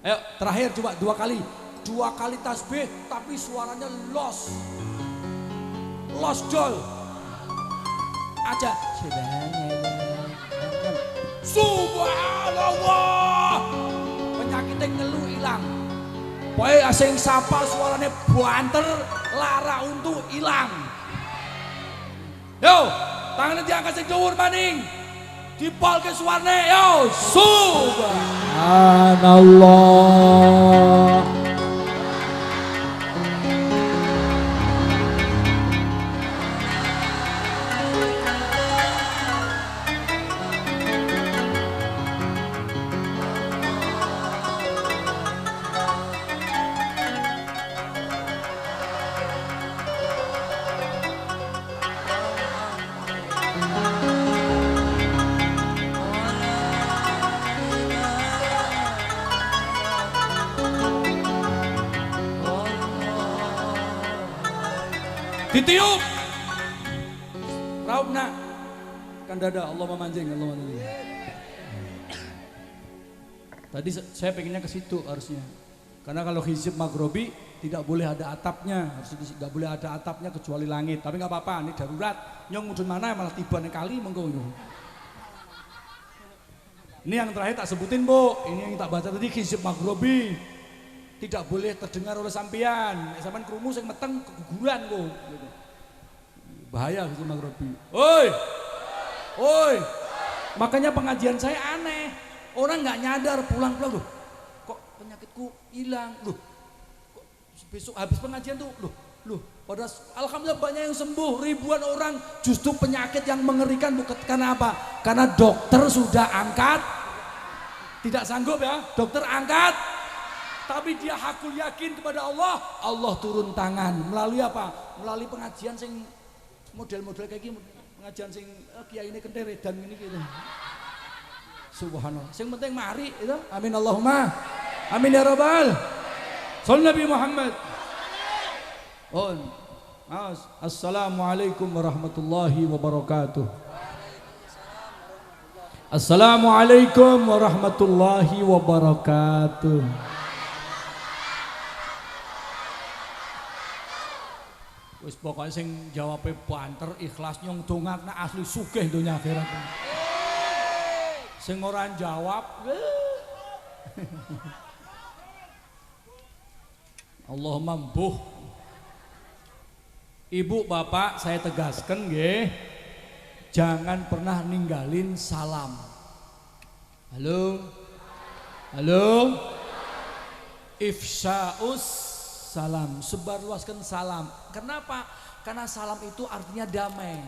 Ayo terakhir coba dua kali. Dua kali tasbih tapi suaranya los. Los jol. Aja. Subhanallah. Penyakitnya ngeluh hilang. Pokoknya asing sapa suaranya banter, lara untuk hilang. Yo, tangannya diangkat sing dhuwur maning. Dipol ke suarane yo. Subhanallah. Ditiup. Raup nak. Kan dada Allah memanjing, Allah memanjing. Tadi saya pengennya ke situ harusnya. Karena kalau hizib maghrobi tidak boleh ada atapnya, harus tidak boleh ada atapnya kecuali langit. Tapi nggak apa-apa, ini darurat. Nyong mudun mana malah tiba nih kali mengko. Ini yang terakhir tak sebutin Bu. Ini yang tak baca tadi hizib maghrobi. Tidak boleh terdengar oleh sampean. Sampean krungu sing meteng keguguran kok. Bahaya hizib maghrobi. Oi. Oi. Makanya pengajian saya aneh. Orang nggak nyadar pulang-pulang loh. Kok penyakitku hilang loh. Kok besok habis pengajian tuh loh. Padahal alhamdulillah banyak yang sembuh, ribuan orang. Justru penyakit yang mengerikan bukan karena apa? Karena dokter sudah angkat. Tidak sanggup ya, dokter angkat. Tapi dia hakul yakin kepada Allah, Allah turun tangan melalui apa? Melalui pengajian sing model-model kayak gini, pengajian sing kiai ini kentir dan ini gitu. Subhanallah. Sing penting mari itu. Amin Allahumma. Amin ya rabbal. Sallallahu Nabi Muhammad. Oh, assalamualaikum warahmatullahi wabarakatuh. Assalamualaikum warahmatullahi wabarakatuh. Wis pokoknya sing jawabnya banter ikhlas nyong dongakna asli sugih donya akhirat. Sing ora jawab Allahumma mbuh. Ibu bapak saya tegaskan nggih, jangan pernah ninggalin salam. Halo. Halo. Ifsya'us salam, sebarluaskan salam. Kenapa? Karena salam itu artinya damai.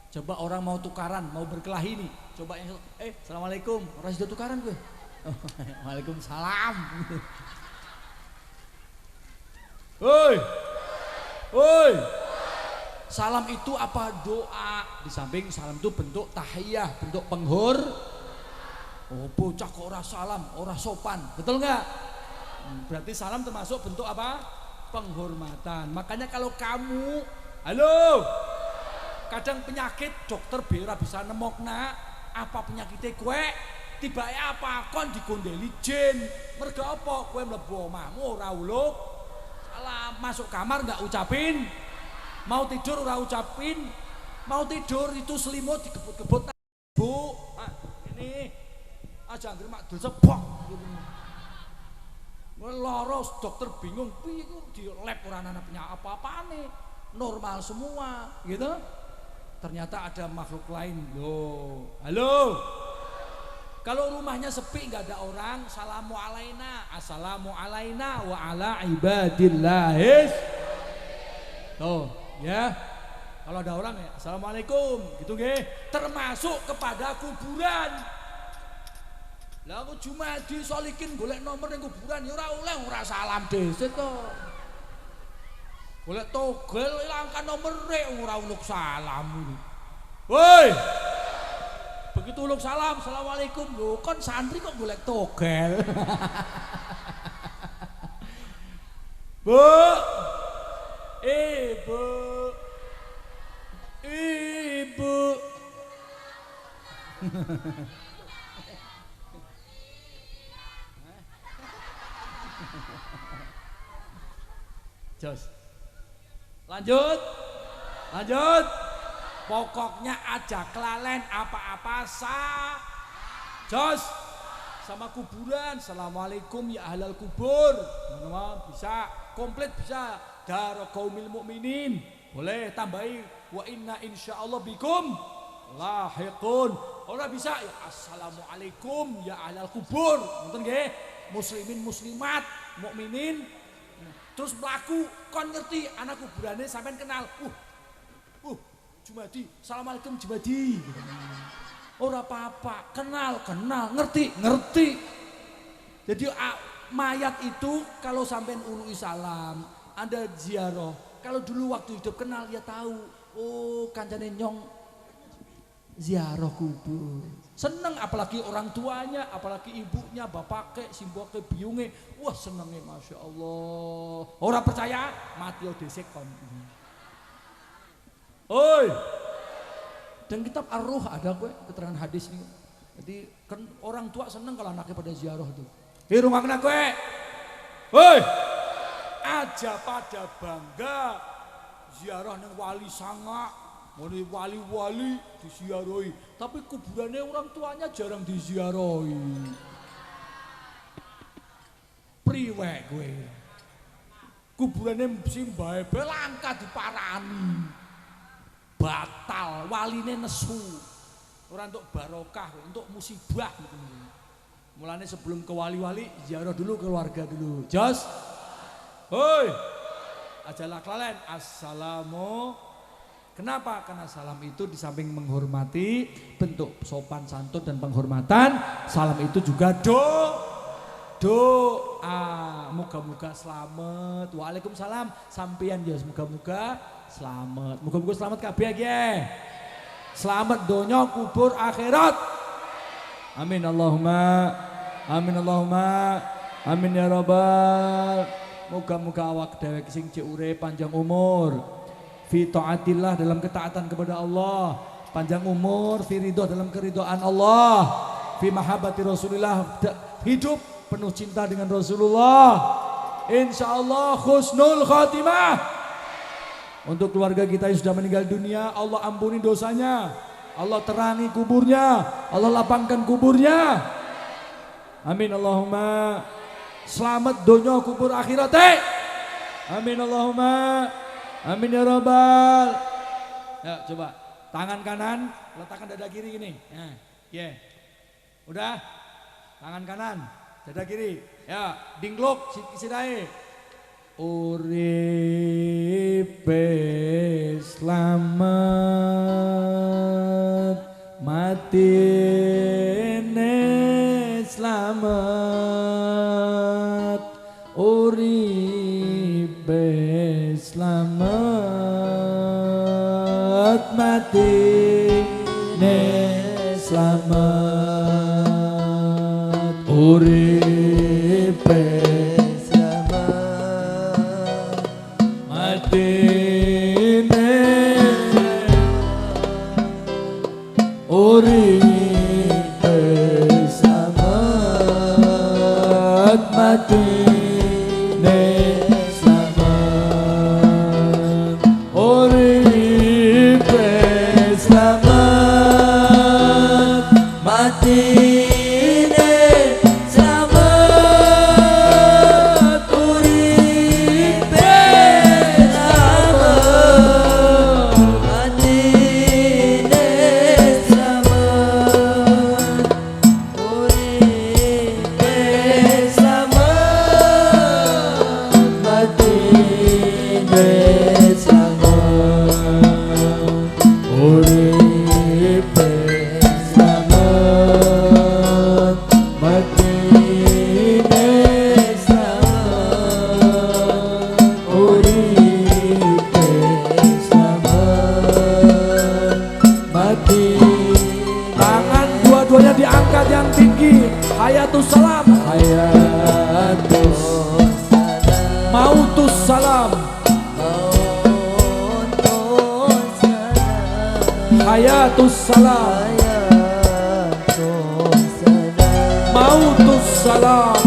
Coba orang mau tukaran, mau berkelahi nih. Coba yang assalamualaikum, orang sudah tukaran gue. Waalaikumsalam. Hoi, hoi. Salam itu apa? Doa. Di samping salam itu bentuk tahiyah, bentuk penghor. Oh bocah kok ora salam, ora sopan, betul nggak? Berarti salam termasuk bentuk apa? Penghormatan. Makanya kalau kamu, halo, kadang penyakit dokter bera bisa nemokna apa penyakitnya kue, tiba apa kon dikondeli jin, merga apa kue mlebu omahmu ora uluk, salam, masuk kamar nggak ucapin, mau tidur ora ucapin, mau tidur itu selimut digebut-gebut bu, ini aja anggere mak dul sebok. Loros dokter bingung, piye di lab ora ana apa-apane, normal semua, gitu. Ternyata ada makhluk lain. Loh, halo. Kalau rumahnya sepi nggak ada orang, salamu alaina, assalamu alaina wa ala ibadillahis. Tuh, ya. Kalau ada orang ya, assalamualaikum, gitu nggih. Termasuk kepada kuburan. Lah aku cuma disolikin golek nomor ning kuburan ya ora oleh ora salam dhisik kok. Golek togel langkan nomor ora uluk salam. Woi. Begitu uluk salam, assalamualaikum. Lho kon santri kok golek togel. Bu. Ibu. Ibu. Jos. Lanjut. Lanjut. Pokoknya aja kelalen apa-apa Jos. Sama kuburan. Assalamualaikum ya ahlal kubur. Bisa komplit bisa. Daro kaumil mukminin. Boleh tambahi wa inna insyaallah bikum lahiqun. Ora bisa ya assalamualaikum ya ahlal kubur. Ngoten nggih. Muslimin muslimat mukminin. Terus mlaku kon ngerti anak kuburane sampean kenal. Jumadi. Assalamualaikum Jumadi. Ora apa-apa, kenal, ngerti. Jadi mayat itu kalau sampean ului salam, Anda ziarah. Kalau dulu waktu hidup kenal ya tahu. Oh, kancane nyong ziarah kubur. Seneng apalagi orang tuanya, apalagi ibunya, bapaknya, simboke, biunge. Wah, senenge Masya Allah. Ora percaya, mati dhisik kon. Oi. Dan kitab Ar-Ruh ada gue keterangan hadis nih. Jadi kan orang tua seneng kalau anaknya pada ziarah tuh. Rungokna gue. Hoi. Aja pada bangga ziarah nang wali sanga, muni wali-wali diziarahi, tapi kuburannya orang tuanya jarang diziarahi. Priwe gue. Kuburannya simbahe langka diparani. Batal, waline nesu. Ora untuk barokah, untuk musibah gitu. Mulane sebelum ke wali-wali ziarah dulu keluarga dulu. Jos. Hoi. Ajalah kalian assalamu. Kenapa? Karena salam itu di samping menghormati, bentuk sopan santun dan penghormatan, salam itu juga doa. Moga-moga selamat. Waalaikumsalam. Sampeyan ya moga-moga selamat. Moga-moga selamat kabeh nggih. Selamat donya kubur akhirat. Amin Allahumma. Amin Allahumma. Amin ya rabbal. Moga-moga awak dhewe sing cek urip panjang umur. Fi taatillah dalam ketaatan kepada Allah. Panjang umur fi ridho dalam keridhaan Allah. Fi mahabbati Rasulillah hidup penuh cinta dengan Rasulullah. Insyaallah husnul khatimah. Untuk keluarga kita yang sudah meninggal dunia, Allah ampuni dosanya, Allah terangi kuburnya, Allah lapangkan kuburnya. Amin Allahumma. Selamat donya kubur akhirat. Amin Allahumma. Amin ya rabbal. Ya coba tangan kanan letakkan dada kiri gini. Nah, yeah. Udah. Tangan kanan, dada kiri. Ya, dingkluk sirahe. Uripe slamet, matine slamet. Uripe slamet, matine slamet. Uripe uripe slamet, matine slamet. Uripe slamet, matine slamet. Uripe tangan dua-duanya diangkat yang tinggi. Hayatus salam. Hayatus salam. Mautus salam. Hayatus salam. Mautus salam.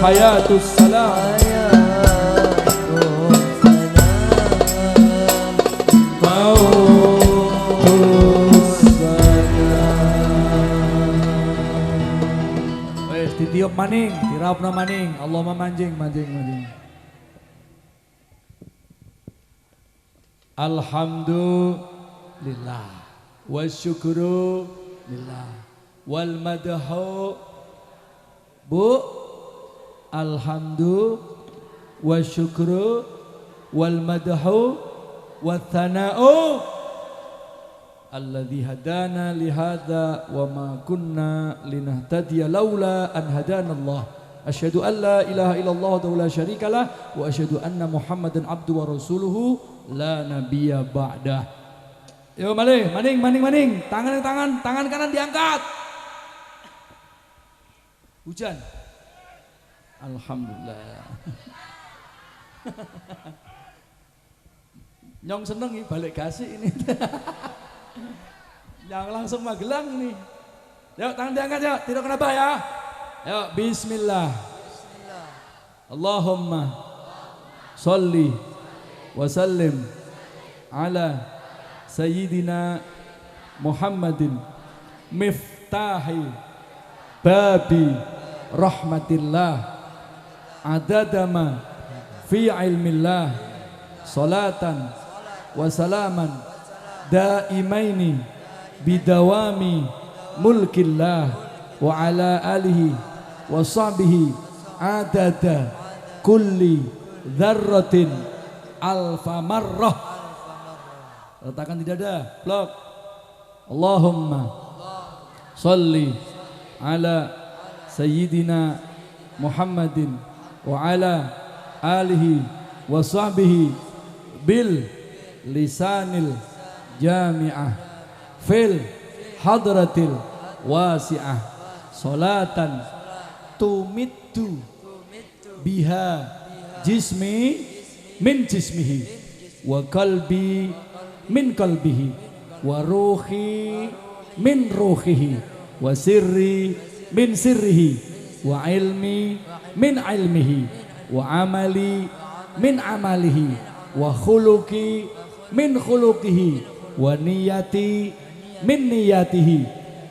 Hayatus salam. Ditiup maning, dirapna maning, Allahumma manjing. Alhamdulillah wa syukru lillah wal madhu bu alhamdu wa syukru wal madhu wa thana'u alladzi hadana li hadza wa ma kunna linahtadiya laula an hadanallah asyhadu an la ilaha illallah wa la syarikalah wa asyhadu anna muhammadan abdu wa rasuluhu la nabiyya ba'dah. Yo maning tangan kanan diangkat. Hujan. Alhamdulillah. Nyong seneng nih balik kasih ini. Yang langsung Magelang nih. Yuk tangan diangkat yuk, tidak kenapa ya. Yuk bismillah. Allahumma sholli wa sallim ala sayyidina Muhammadin miftahi babi rahmatillah adadama fi ilmillah salatan wa salaman daimaini bidawami mulkillah wa ala alihi wa sahbihi adada kulli dzarratin alfa marrah. Letakkan di dada, blok. Allahumma sholli ala sayyidina Muhammadin wa ala alihi wa sahbihi bil lisanil jami'ah fil hadratil wasi'ah salatan tumittu biha jismi min jismihi wa qalbi min qalbihi wa ruhi min ruhihi wa sirri min sirrihi wa ilmi min ilmihi wa amali min amalihi wa khuluqi min khuluqihi wa niyati min niyatihi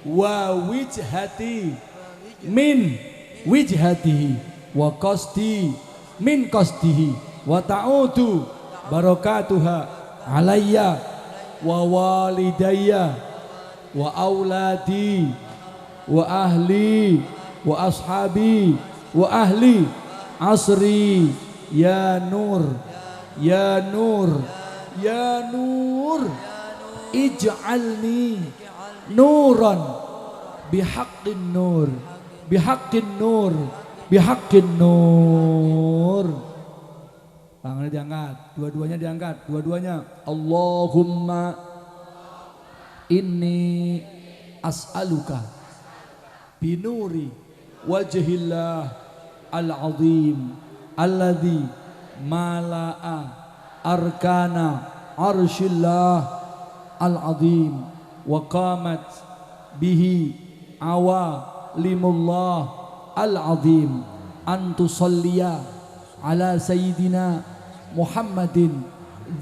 wa wijhati min wijhatihi wa qasdi min qasdihi wa ta'udu barakatuha alayya wa walidayya wa auladi wa ahli wa ashabi wa ahli asri ya nur ya nur ya nur ij'alni nuran bihaqqin nur bihaqqin nur bihaqqin nur. Tangannya diangkat, dua-duanya diangkat, dua-duanya. Allahumma inni as'aluka binuri wajhillah al-azim alladhi mala'a arkana arshillah al-azim wa qamat bihi awalimullah al-azim antusalliya ala sayyidina Muhammadin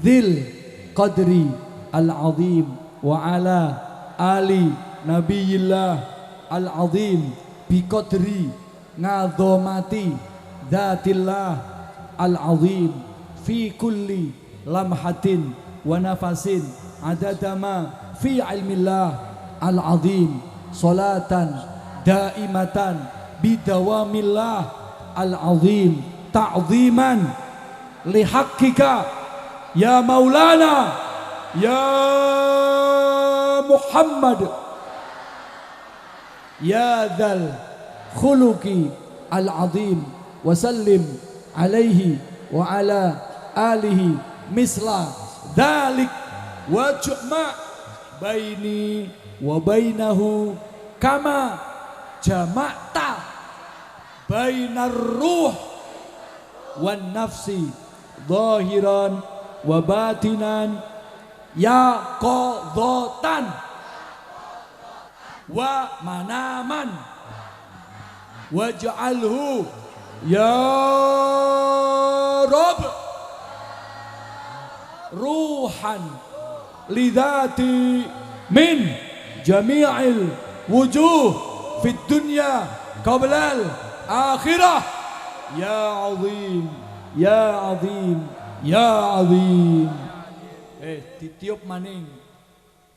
dzil qadri al-azim wa ala ali nabiyillah al-azim bi qadri ngazamati dzatillah al-azim fi kulli lamhatin wa nafasin adadama fi ilmillah al-azim salatan daimatan bidawamillah al-azim ta'ziman lihaqqika ya maulana ya Muhammad ya dzal khuluqi al-azim wa sallim alaihi wa ala alihi misla dzalik wa juma' baini wa bainahu kama jama'ta bainar ruh wan nafsi zahiran wa batinan ya qadhatan wa manaman waj'alhu ya Rabb ruhan lidati min jami'il wujuh fid dunya qablal akhirah ya azim ya azim ya azim. Ditiup maning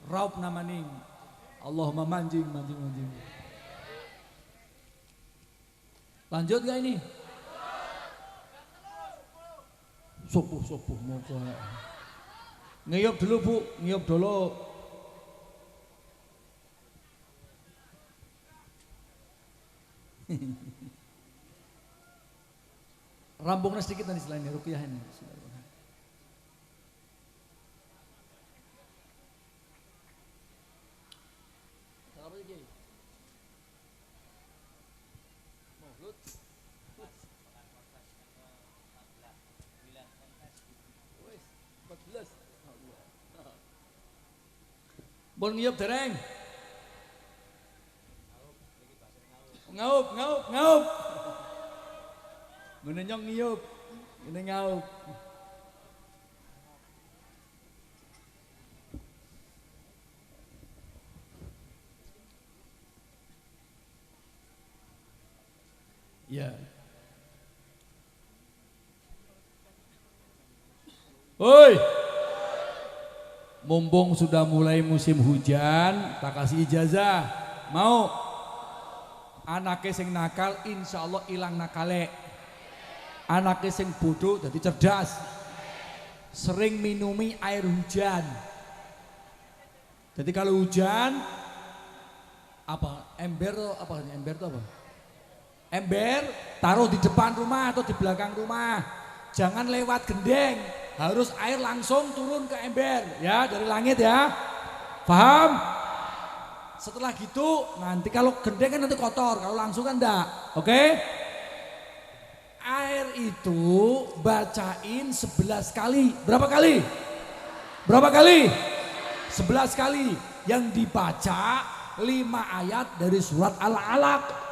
raup namaning Allahumma manjing. Lanjut gak ini? Sopuh moga. Ngiyup dulu Bu, ngiyup dulu. Rambungnya sedikit nanti selain ruqyah ini. Bon ngiyup dereng. Ngaup. Ngene nyong ngiyup. Ngene ngaup. Ya. Oi. Mumpung sudah mulai musim hujan, tak kasih ijazah. Mau? Anaknya sing nakal, insya Allah hilang nakale. Anaknya sing bodoh jadi cerdas. Sering minumi air hujan. Jadi kalau hujan, apa? Ember itu apa? Ember taruh di depan rumah atau di belakang rumah. Jangan lewat gendeng. Harus air langsung turun ke ember ya dari langit ya. Paham? Setelah gitu nanti kalau gendeng kan nanti kotor, kalau langsung kan enggak. Oke? Air itu bacain 11 kali. Berapa kali? 11 kali. Yang dibaca 5 ayat dari surat Al-Alaq.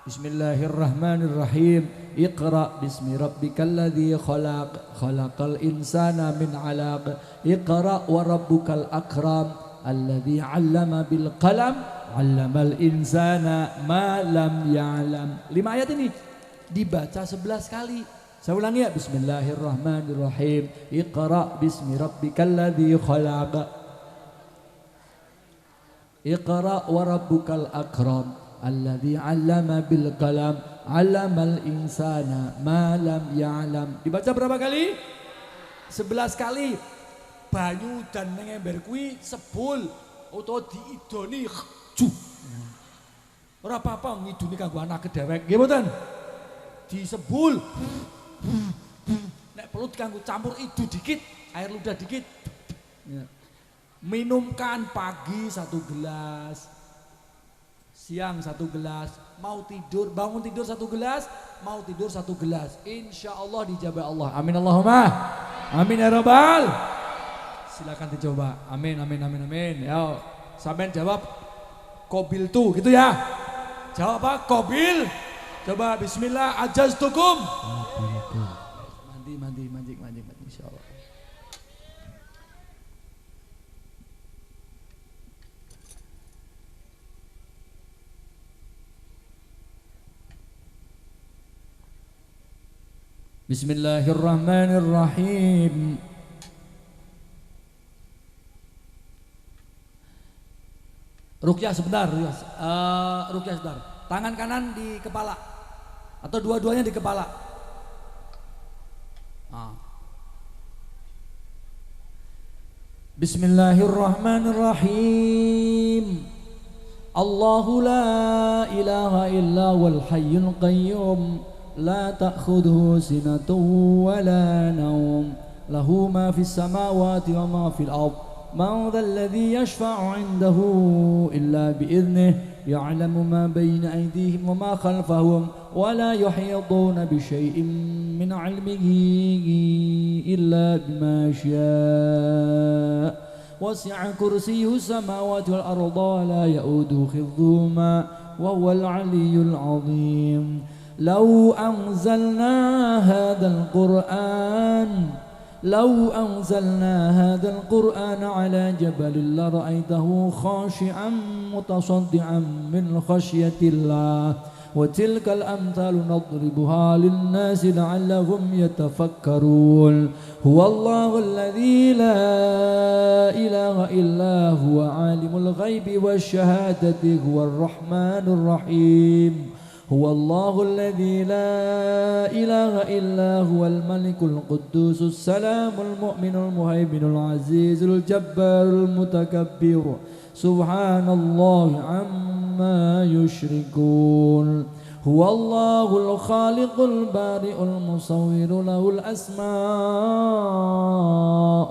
Bismillahirrahmanirrahim. Iqra bismi rabbikal ladzi khalaq khalaqal insana min 'alaq iqra wa rabbukal akram alladzi 'allama bil qalam 'allamal insana ma lam ya'lam. 5 ayat ini dibaca 11 kali. Saya ulangi ya. Bismillahirrahmanirrahim. Iqra bismi rabbikal ladzi khalaq iqra wa rabbukal akram alladzi 'allama bil qalam 'allamal insana ma lam ya'lam. Dibaca berapa kali? 11 kali. Banyu dan ning ember kuwi sebul utawa diidoni ju. Ora apa-apa ngiduni kanggo anak dewek. Nggih mboten? Disebul. Nek perlu kanggo campur idu dikit, air ludah dikit. Minumkan pagi 1 gelas. Siang 1 gelas, mau tidur, bangun tidur 1 gelas, mau tidur 1 gelas. Insya Allah dijabah Allah. Amin Allahumma. Amin ya Rabbal. Silakan dicoba. Amin. Ya, sampean jawab Qabil tu, gitu ya. Jawab apa? Qabil. Coba Bismillah ajaztukum. Mandi, insya Allah. Bismillahirrahmanirrahim. Ruqyah sebentar, ruqyah sebentar. Tangan kanan di kepala atau dua-duanya di kepala. Bismillahirrahmanirrahim. Allahu la ilaha illa wal hayyul qayyum. لا تأخذه سنة ولا نوم له ما في السماوات وما في الأرض من ذا الذي يشفع عنده إلا بإذنه يعلم ما بين أيديهم وما خلفهم ولا يحيطون بشيء من علمه إلا بما شاء وسع كرسيه السماوات والأرض ولا يؤوده حفظهما وهو العلي العظيم لو أنزلنا هذا القرآن على جبل لرأيته خاشعا متصدعا من خشية الله وتلك الأمثال نضربها للناس لعلهم يتفكرون هو الله الذي لا إله إلا هو عالم الغيب والشهادة هو الرحمن الرحيم هو الله الذي لا إله إلا هو الملك القدوس السلام المؤمن المهيمن العزيز الجبار المتكبر سبحان الله عما يشركون هو الله الخالق البارئ المصور له الأسماء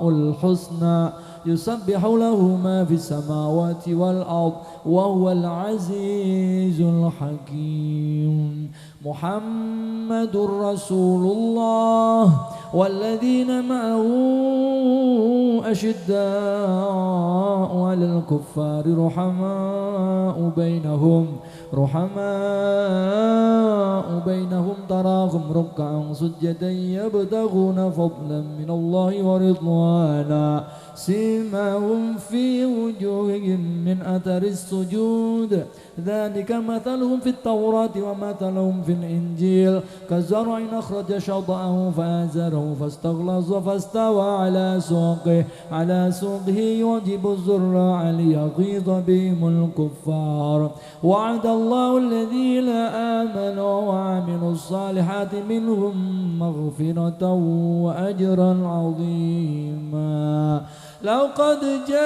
الحسنى يسبح له ما في السماوات والأرض وهو العزيز الحكيم محمد رسول الله والذين معه أشداء على الكفار رحماء بينهم تراهم ركعا سجدا يبتغون فضلا من الله ورضوانا سيماهم في وجوههم من أثر السجود ذلك مثلهم في التوراة ومثلهم في الإنجيل كزرع أخرج شطأه فآزره فاستغلظ فاستوى على سوقه يعجب الزراع ليغيظ بهم الكفار وعد الله الذين آمنوا وعملوا الصالحات منهم مغفرة وأجرا عظيما لقد جاءكم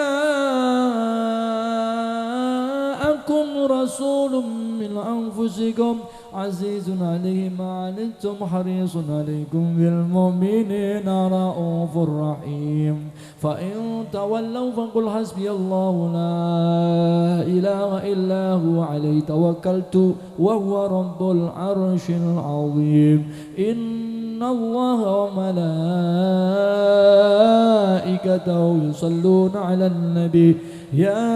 رسول من أنفسكم عزيز عليه ما عنتم حريص عليكم بالمؤمنين رؤوف رحيم فإن تولوا فقل حسبي الله لا إله إلا هو عليه توكلت وهو رب العرش العظيم إن الله وملائكته يصلون على النبي يا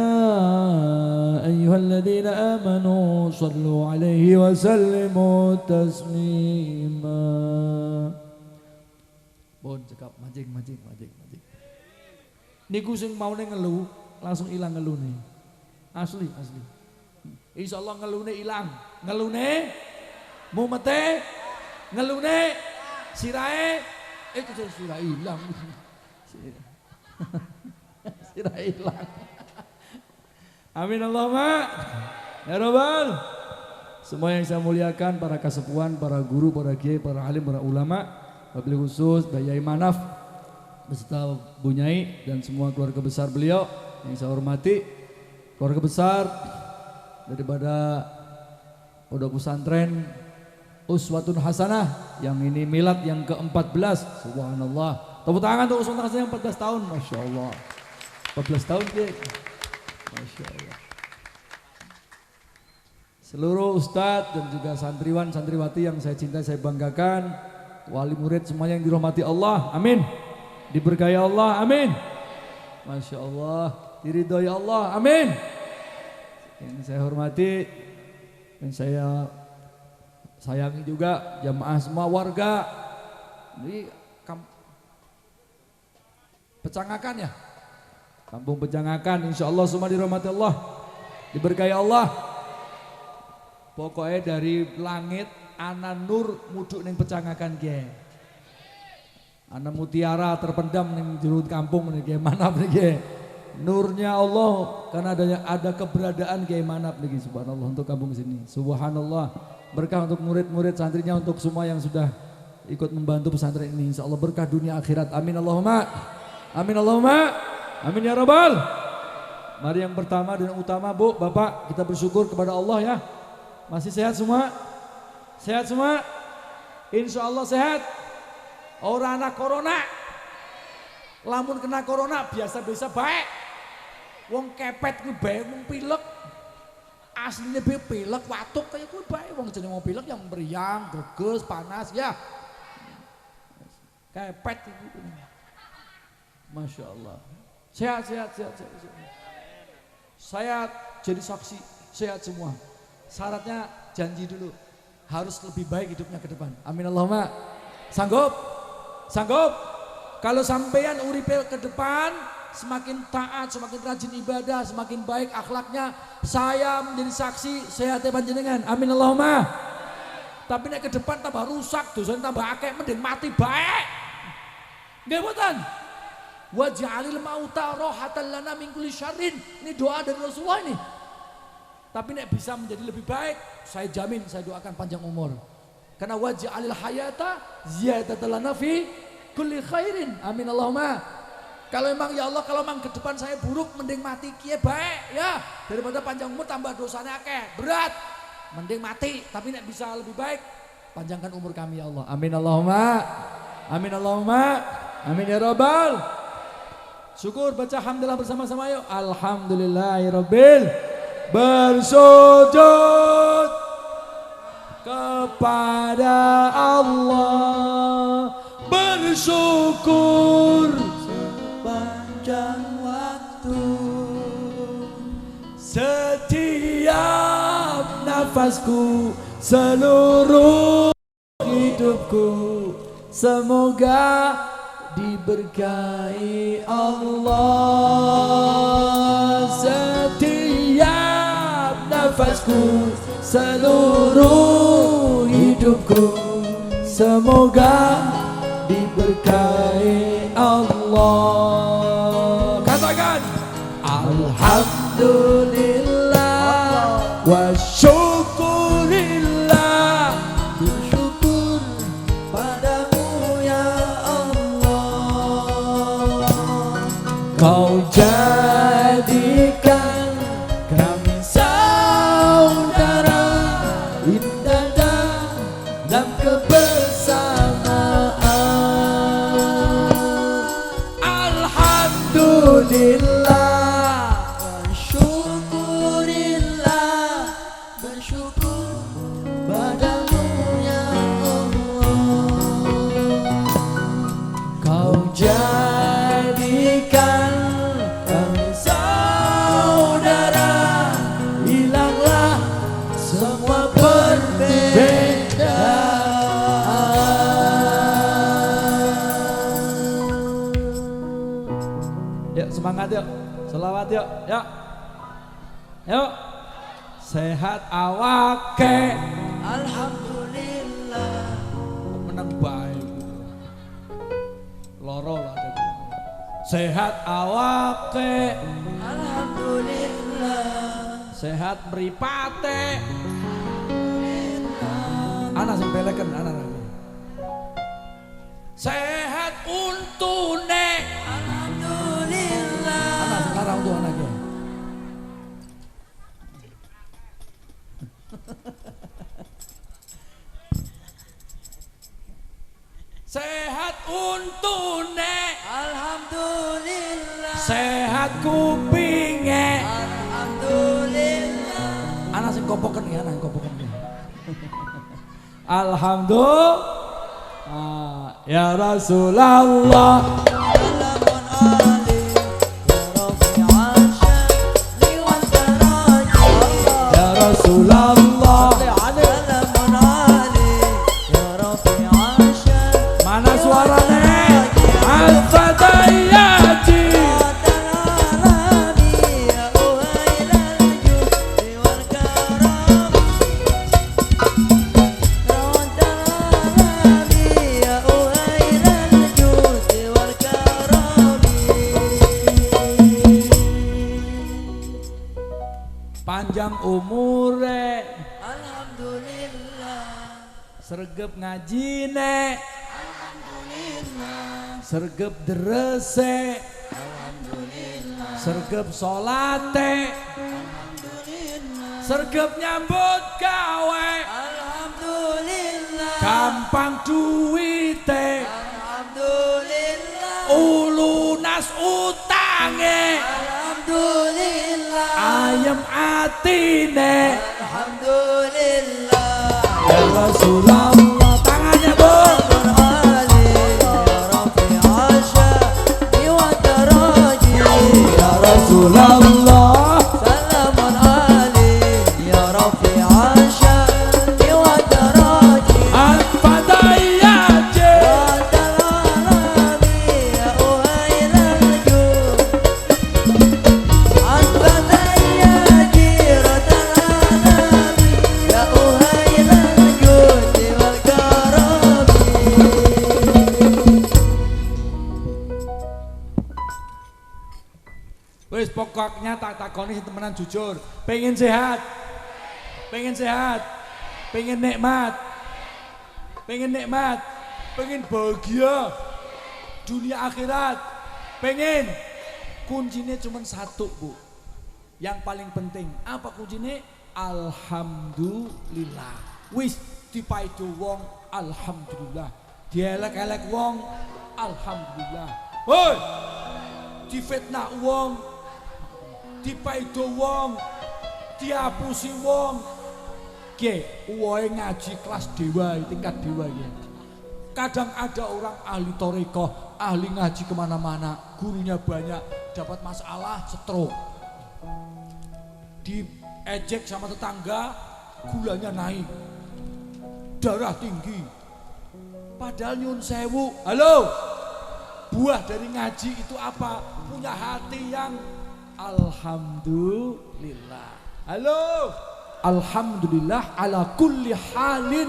أيها الذين آمنوا صلوا عليه وسلموا تسليما. Bon cekap mancing. Niku sing maune ngeluh langsung ilang ngeluhne. Asli. Insyaallah ngeluhne ilang. Ngeluhne mumete ngeluhne sirahe sirah ilang. Sirah ilang. Amin Allahumma ya Rabbal. Semua yang saya muliakan, para kasepuhan, para guru, para kiai, para alim, para ulama, wabil khusus Bayi Manaf beserta Bu Nyai dan semua keluarga besar beliau yang saya hormati, keluarga besar daripada Pondok Pesantren Uswatun Hasanah yang ini milad yang ke-14. Subhanallah. Tepuk tangan untuk Uswatun Hasanah yang 14 tahun. Masya Allah. 14 tahun dia. Masya Allah. Seluruh ustadz dan juga santriwan santriwati yang saya cintai, saya banggakan, wali murid semuanya yang dirahmati Allah, amin. Diberkahi Allah, amin. Masya Allah, diridhoi Allah, amin. Yang saya hormati dan saya sayangi juga jamaah semua warga di Pecangakan ya, Kampung Pecangakan, insya Allah semua dirahmati Allah, diberkahi Allah. Pokoknya dari langit ana nur muduk ning Pecangakan ge. Ana mutiara terpendam ning jero kampung niki Manap niki. Nurnya Allah karena ada keberadaan Kiai Manap niki, subhanallah, untuk kampung sini. Subhanallah. Berkah untuk murid-murid santrinya, untuk semua yang sudah ikut membantu pesantren ini. Insyaallah berkah dunia akhirat. Amin Allahumma. Amin Allahumma. Amin ya Rabbal. Mari yang pertama dan utama, Bu, Bapak, kita bersyukur kepada Allah ya. Masih sehat semua? Sehat semua? Insya Allah sehat. Orang anak corona. Lamun kena corona biasa-biasa baik. Wong kepet ku baik, wong pilek. Aslinya pilek, watuk kayak ku baik. Wong jeneng wong pilek yang meriang, greges, panas ya. Kepet itu. Masya Allah. Sehat. Saya jadi saksi, sehat semua. Syaratnya janji dulu, harus lebih baik hidupnya ke depan. Amin Allahumma. Sanggup? Kalau sampean uripe ke depan, semakin taat, semakin rajin ibadah, semakin baik akhlaknya, saya menjadi saksi sehatnya panjenengan. Amin Allahumma. Tapi nek ke depan tambah rusak, dosanya tambah akeh, mending mati baik. Nggih mboten? Waj'alil mauta rohatan lana min kulli syarrin. Ini doa dari Rasulullah ini. Tapi nek bisa menjadi lebih baik, saya jamin, saya doakan panjang umur. Karena waj'alil hayata ziyadatan lana fi kulli khairin. Amin Allahumma. Kalau emang ya Allah, kalau emang ke depan saya buruk, mending mati kiye baik ya. Daripada panjang umur tambah dosanya akeh, berat. Mending mati, tapi nek bisa lebih baik, panjangkan umur kami ya Allah. Amin Allahumma. Amin Allahumma. Amin ya Rabbal. Syukur, baca hamdalah bersama-sama yuk. Alhamdulillahirabbil. Bersujud kepada Allah, bersyukur sepanjang waktu, setiap nafasku, seluruh hidupku, semoga diberkahi Allah. Setiap nafasku, seluruh hidupku, semoga diberkahi Allah. Katakan alhamdulillah wa syukurillah. Bersyukur padamu ya Allah. Kau jadikan kami saudara indah dalam kebersamaan. Alhamdulillah wa syukurillah. Bersyukur padamu ya Allah. Kau jadikan kami saudara, hilanglah semua perbedaan. Yuk semangat yuk, selawat yuk, yuk. Sehat awake, alhamdulillah. Menang baik, loro lah tadi. Sehat awake, alhamdulillah. Sehat mripate, anak sing peleken anak lagi. Sehat untune, alhamdulillah. Anak sing larang untuk anaknya. Sehat untune, alhamdulillah. Sehat kupinge, alhamdulillah. Anak sing kopoken ya, anak kopoken. Alhamdulillah ya Rasulullah. Ya Rasulullah. Mana suaranya? Al-Fatihati. Panjang umure, alhamdulillah. Sregep ngajine, alhamdulillah. Sregep derese, alhamdulillah. Sregep salate, alhamdulillah. Sregep nyambut gawe, alhamdulillah. Gampang duwite, alhamdulillah. Ulunas utange, alhamdulillah. Ayem atine, alhamdulillah. Ya Rasulullah, tangannya Bu. Ya عشاني ودراجي الفداياتي ودلالامي يا أهيل الجود الفداياتي ودلالامي يا أهيل الجود والكرم. Wis pokoknya tak takoni sing temenan jujur. Pengen sehat. Pengen sehat. Pengen nikmat. Pengen nikmat. Pengen bahagia. Dunia akhirat. Pengen. Kuncinya cuma satu, Bu. Yang paling penting. Apa kuncinya? Alhamdulillah. Wis dipaido wong alhamdulillah. Dielek-elek wong alhamdulillah. Hoi. Difitnah wong dipaido wong, diapusi wong. Ge, uwoe ngaji kelas dewa, tingkat dewa ya. Kadang ada orang ahli thariqah, ahli ngaji kemana-mana, gurunya banyak, dapat masalah stroke. Diejek sama tetangga, gulanya naik, darah tinggi. Padahal nyun sewu, halo, buah dari ngaji itu apa? Punya hati yang alhamdulillah. Halo. Alhamdulillah ala kulli halin.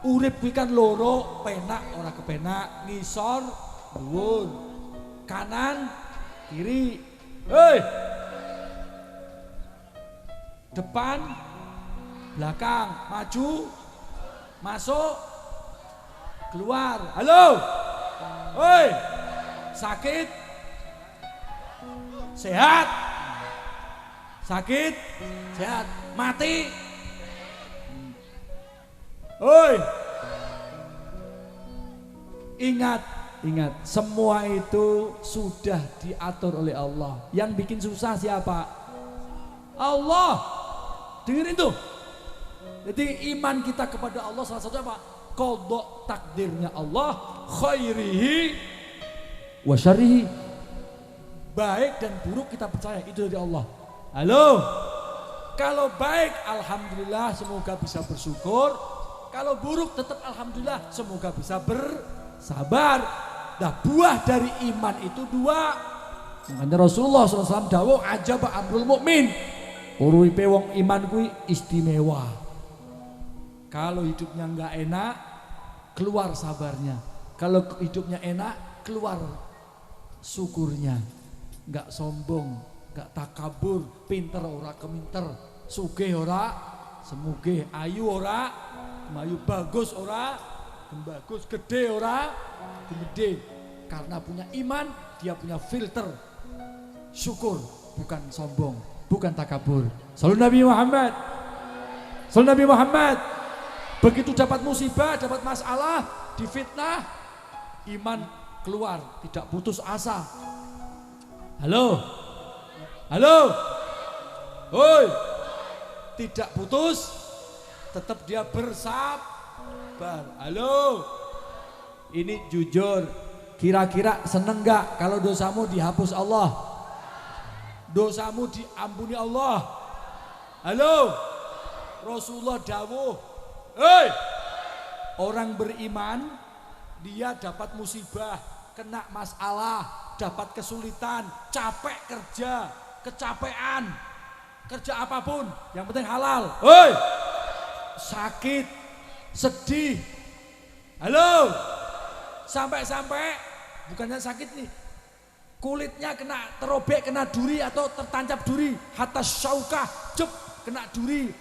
Urip kuwi kan loro, penak ora kepenak, ngisor, dhuwur, kanan, kiri. Hei. Depan, belakang, maju, masuk, keluar. Halo. Hei. Sakit, sehat, sakit, sehat, mati. Oi, ingat, ingat, semua itu sudah diatur oleh Allah. Yang bikin susah siapa? Allah. Dengerin tuh. Jadi iman kita kepada Allah salah satu apa? Qadha takdirnya Allah, khairihi wa syarrihi. Baik dan buruk kita percaya itu dari Allah. Halo. Kalau baik alhamdulillah semoga bisa bersyukur. Kalau buruk tetap alhamdulillah semoga bisa bersabar. Nah buah dari iman itu dua. Makanya Rasulullah SAW dawuh ajaba amrul mukmin. Uripe wong iman kuwi istimewa. Kalau hidupnya enggak enak keluar sabarnya. Kalau hidupnya enak keluar syukurnya. Enggak sombong, enggak takabur, pinter ora keminter, sugih ora semugih, ayu ora mayu, bagus ora bagus, gede ora gede. Karena punya iman, dia punya filter syukur, bukan sombong, bukan takabur. Sallallahu Nabi Muhammad. Sallallahu Nabi Muhammad. Begitu dapat musibah, dapat masalah, difitnah, iman keluar, tidak putus asa. Halo, halo, hoi, tidak putus, tetap dia bersabar. Halo, ini jujur, kira-kira seneng gak kalau dosamu dihapus Allah? Dosamu diampuni Allah. Halo, Rasulullah dawuh, hei, orang beriman dia dapat musibah, kena masalah, dapat kesulitan, capek kerja, kecapean, kerja apapun, yang penting halal. Hei, sakit, sedih, halo, sampai-sampai bukannya sakit nih, kulitnya kena terobek, kena duri atau tertancap duri, hatta syaukah, jep, kena duri.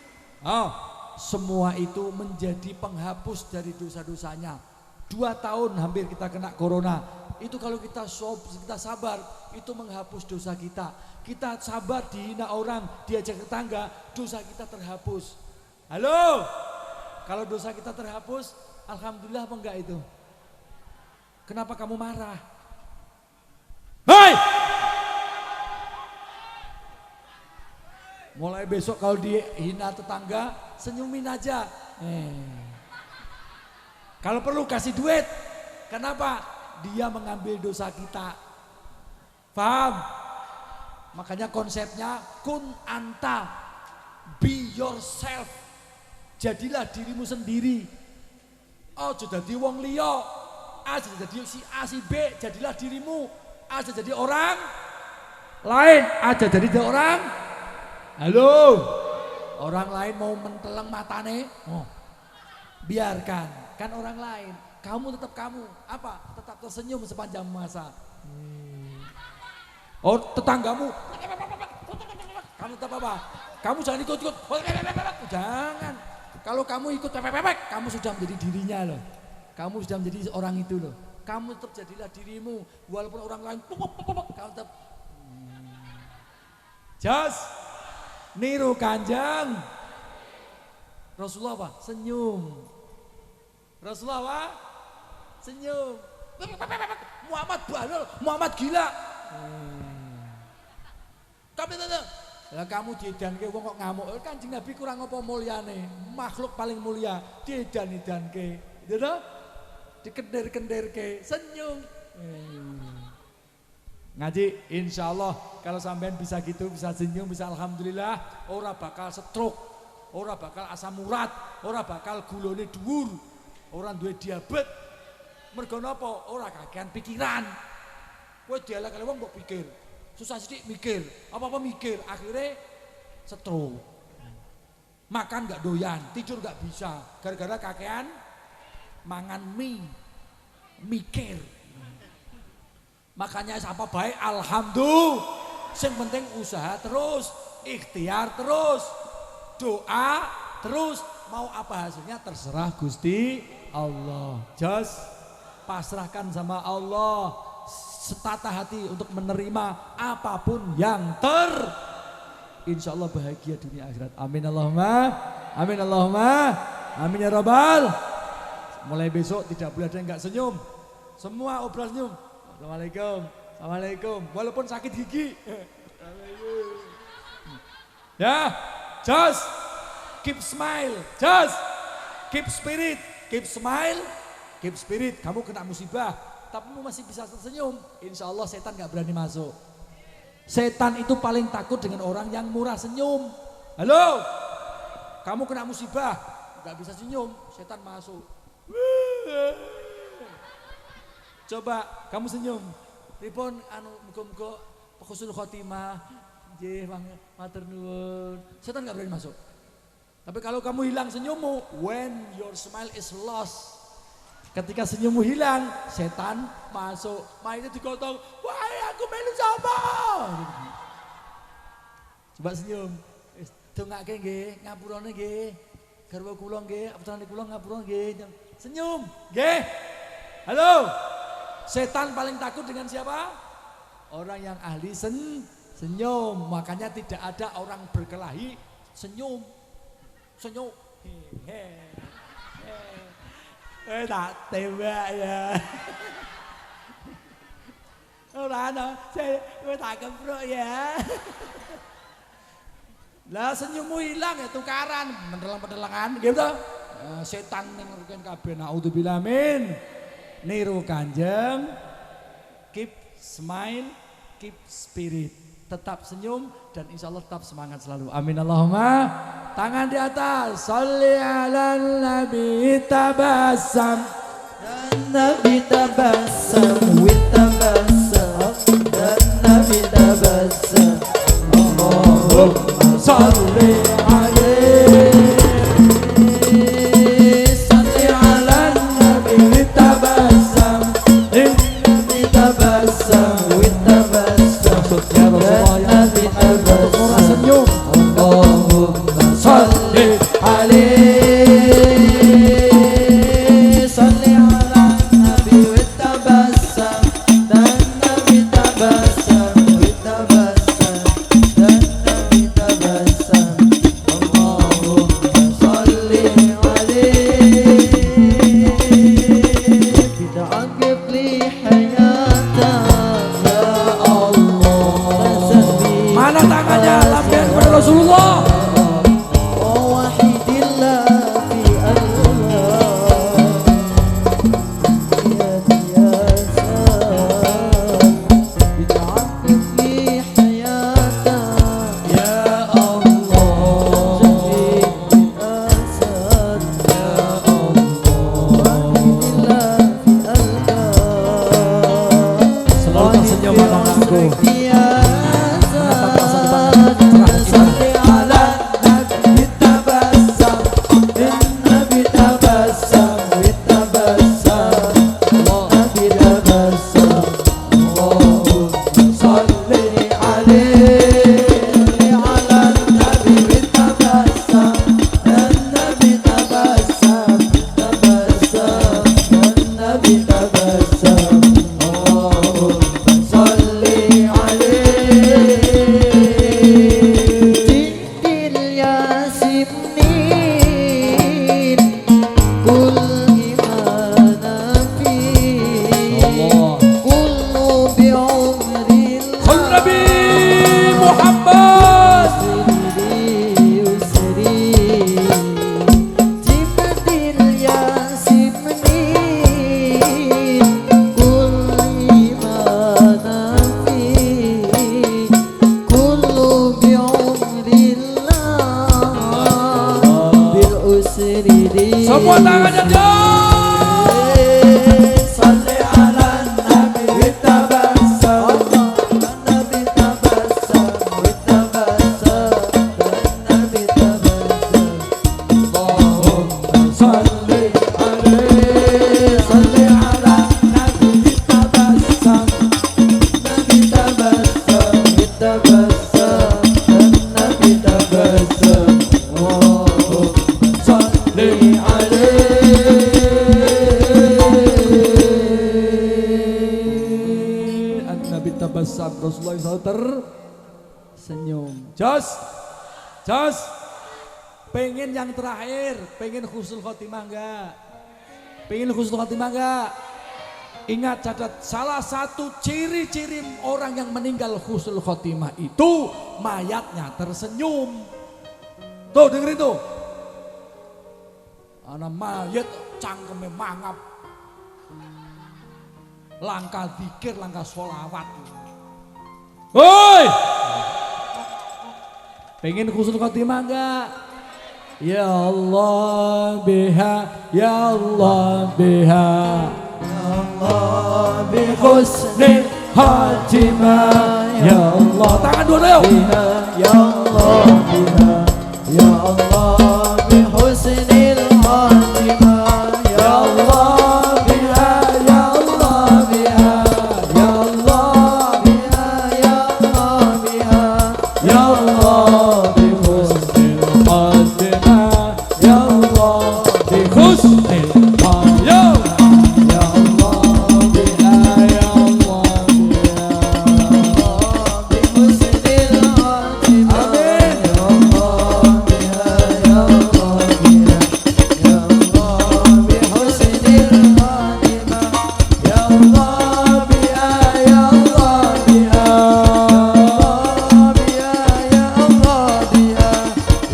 Oh, semua itu menjadi penghapus dari dosa-dosanya. 2 tahun hampir kita kena corona. Itu kalau kita sabar, itu menghapus dosa kita. Kita sabar dihina orang, diajak tetangga, dosa kita terhapus. Halo, kalau dosa kita terhapus, alhamdulillah apa enggak itu? Kenapa kamu marah? Hei! Mulai besok kalau dihina tetangga, senyumin aja. Kalau perlu kasih duit. Kenapa? Dia mengambil dosa kita. Paham? Makanya konsepnya kun anta Be yourself. Jadilah dirimu sendiri. Aja dadi wong liya. Aja jadi si A si B, jadilah dirimu. Aja jadi orang lain, aja jadi orang. Halo. Orang lain mau menteleng matane, biarkan. Kan orang lain. Kamu tetap kamu. Apa? Tetap tersenyum sepanjang masa. Oh, tetanggamu. Kamu tetap apa? Kamu jangan ikut-ikut. Jangan. Kalau kamu ikut pepek, kamu sudah menjadi dirinya loh. Kamu sudah menjadi orang itu loh. Kamu tetap jadilah dirimu. Walaupun orang lain, kamu tetap. Jos. Niru Kanjeng Rasulullah apa? Senyum. Rasulullah apa? Senyum. Muhammad balol, Muhammad gila. Kamu diedanke wong kok ngamuk. Kanjeng Nabi kurang apa mulyane? Makhluk paling mulia diedan-edanke. Gitu? Dikender-kenderke, senyum. Ngaji, insya Allah kalau sampean bisa gitu, bisa senyum, bisa alhamdulillah, ora bakal stroke, ora bakal asam urat, ora bakal gulone dhuwur, ora duwe diabetes. Mergo napa? Ora kakean pikiran. Kowe dialek-alek wong mbok pikir. Susah sithik mikir, apa-apa mikir, akhirnya stroke. Makan gak doyan, tidur gak bisa, gara-gara kakean mangan mie, mikir. Makanya siapa baik alhamdulillah. Yang penting usaha terus, ikhtiar terus, doa terus. Mau apa hasilnya terserah Gusti Allah. Just pasrahkan sama Allah. Setata hati untuk menerima apapun yang insya Allah bahagia dunia akhirat. Amin Allahumma. Amin Allahumma. Amin ya Rabbal. Mulai besok tidak boleh ada yang gak senyum. Semua obral senyum. Assalamualaikum, assalamualaikum. Walaupun sakit gigi. Ya, just keep smile, just keep spirit, keep smile, keep spirit. Kamu kena musibah, tapi kamu masih bisa tersenyum. Insya Allah setan gak berani masuk. Setan itu paling takut dengan orang yang murah senyum. Halo, kamu kena musibah, gak bisa senyum, setan masuk. Coba kamu senyum. Pripun muga-muga husnul khotimah. Nggih, matur nuwun. Setan enggak berani masuk. Tapi kalau kamu hilang senyummu, when your smile is lost. Ketika senyummu hilang, setan masuk. Maine digotong, "Wah, aku melu sapa?" Coba senyum. Wis dongake nggih, ngapurane nggih. Garwa kula nggih, putrane kula ngapura nggih. Senyum, nggih. Halo. Setan paling takut dengan siapa? Orang yang ahli senyum. Makanya tidak ada orang berkelahi senyum. Senyum. Tak tembak ya. Ora ana, saya tak kemprok ya. Lah senyummu hilang ya tukaran, mendelang-mendelangan gitu. Setan ning reken kabeh naudzubillah min. Niru Kanjeng, keep smile, keep spirit, tetap senyum dan insya Allah tetap semangat selalu. Amin Allahumma. Tangan di atas. Sholli ala nabi tabassam. Dan Nabi tabassam, with tabassam. Dan Nabi tabassam. Allahumma sholli alaihi. usri. Semua tangannya jauh. Salli ala nabi witabassam, nabi tabassam witabassam, nabi tabassam. Allahumma salli alaihi. Salli ala nabi witabassam, nabi tabassam witabassam, nabi tabassam. Allahumma salli alaihi. Nabi tabassam, Rasulullah SAW tersenyum. Jos. Pengen yang terakhir, pengen husnul khotimah enggak? Pengen husnul khotimah enggak? Ingat, catat, salah satu ciri-ciri orang yang meninggal husnul khotimah itu mayatnya tersenyum. Tuh dengerin tuh. Ana mayat cangkeme mangap. Langkah zikir, langkah sholawat. Woi! Pengen husnul khotimah enggak? Ya Allah biha, ya Allah biha, Ya Allah bi husnil khatimah. ya Allah. Tangan dua yuk. Biha, ya Allah biha, ya Allah bi husnil khatimah. Ya Allah biha, ya Allah biha, ya Allah biha, ya Allah biha, ya Allah bi husnil khatimah. Ya Allah bi husnil khatimah. Yo. Ya Allah biha, ya Allah biha, bi husnil khatimah. Amin. Ya Allah biha, ya Allah biha, ya Allah bi husnil khatimah. Ya Allah biha, ya Allah biha, ya Allah biha,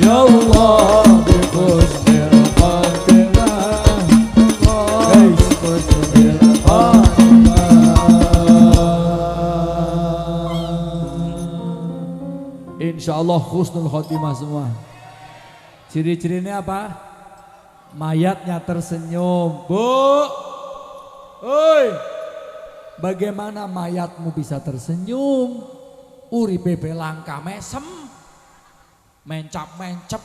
Ya Allah bi husnil khotimah. Insya Allah husnul khotimah semua. Ciri-cirinya apa? Mayatnya tersenyum. Bu, oi, bagaimana mayatmu bisa tersenyum? Uripe langka mesem, mencap-mencep.